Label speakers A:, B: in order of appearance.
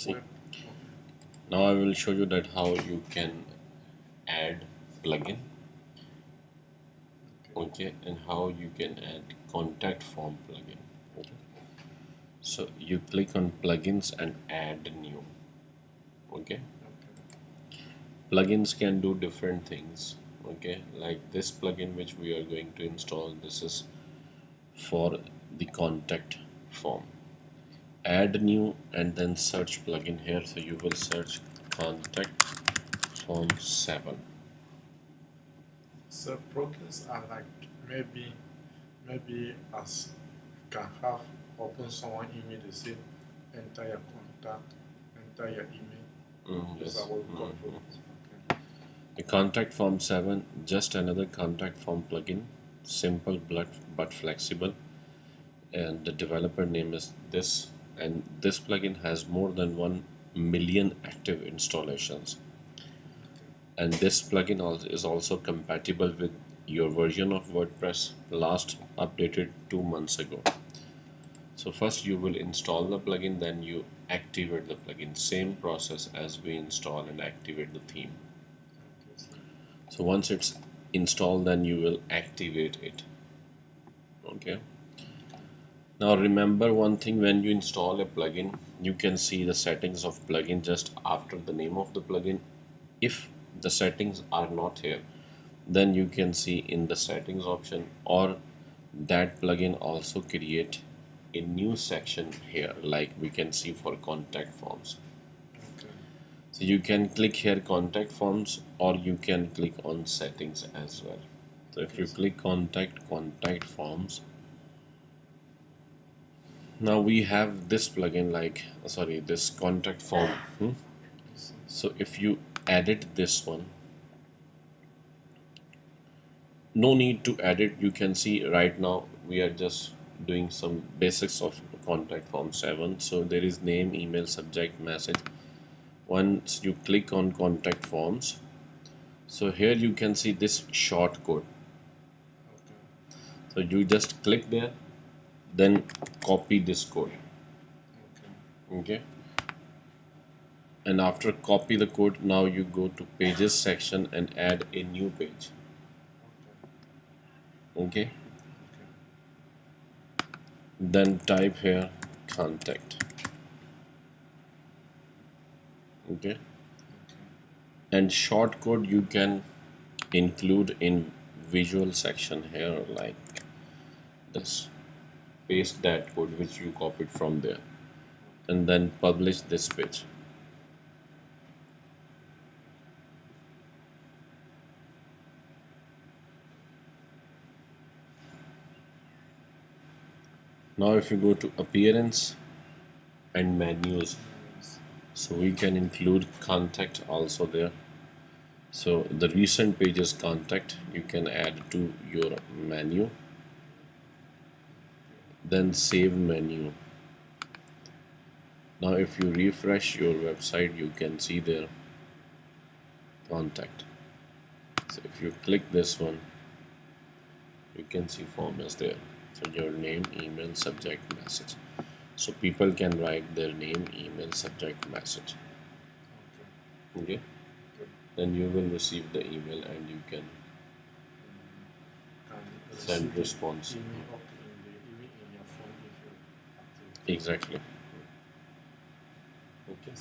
A: See, now I will show you that how you can add plugin, okay, and how you can add contact form plugin. Okay. So you click on plugins and add new. Okay. Plugins can do different things. Okay, like this plugin which we are going to install, this is for the contact form. Add new and then search plugin here. So you will search contact form 7.
B: So plugins are like maybe as can have open someone email they say enter your contact, enter your email. Those are what we call plugins. Okay.
A: The contact form 7, just another contact form plugin, simple but flexible, and the developer name is this, and this plugin has more than 1 million active installations. And this plugin is also compatible with your version of WordPress last updated 2 months ago. So first you will install the plugin, then you activate the plugin. Same process as we install and activate the theme. So once it's installed, then you will activate it. Okay. Now remember one thing, when you install a plugin, you can see the settings of plugin just after the name of the plugin. If the settings are not here, then you can see in the settings option, or that plugin also create a new section here, like we can see for contact forms. So you can click here contact forms, or you can click on settings as well. So if you click contact forms, now we have this plugin, like this contact form. So if you edit this one, no need to edit. You can see right now we are just doing some basics of contact form 7. So there is name, email, subject, message. Once you click on contact forms, so here you can see this short code. So you just click there, then copy this code. Okay. And after copy the code, now you go to pages section and add a new page. Okay. Then type here contact. Okay. And short code you can include in visual section here, like this. Paste that code which you copied from there, and then publish this page. Now if you go to appearance and menus, so we can include contact also there. So the recent pages contact you can add to your menu, then save menu. Now if you refresh your website, you can see there contact. So if you click this one, you can see form is there. So your name, email, subject, message. So people can write their name, email, subject, message. Okay. Then you will receive the email and you can send response. Exactly. Okay.